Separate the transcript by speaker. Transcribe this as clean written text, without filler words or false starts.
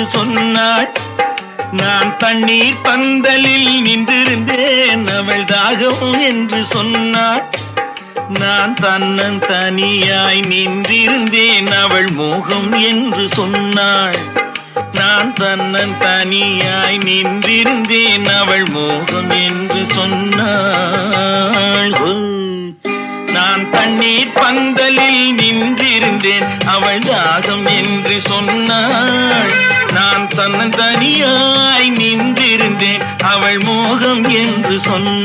Speaker 1: சொன்னாள். நான் தண்ணீர் பந்தலில் நின்றிருந்தேன், அவள் தாகம் என்று சொன்னாள். நான் தன்னன் தனியாய் நின்றிருந்தேன், அவள் மோகம் என்று சொன்னாள். நான் தன்னன் தனியாய் நின்றிருந்தேன், அவள் மோகம் என்று சொன்னாள். நான் தண்ணீர் பந்தலில் நின்றிருந்தேன், அவள் தாகம் என்று சொன்னாள். நான் தன்னன் தனியாய் நின்றிருந்தேன், அவள் மோகம் என்று சொன்னாள்.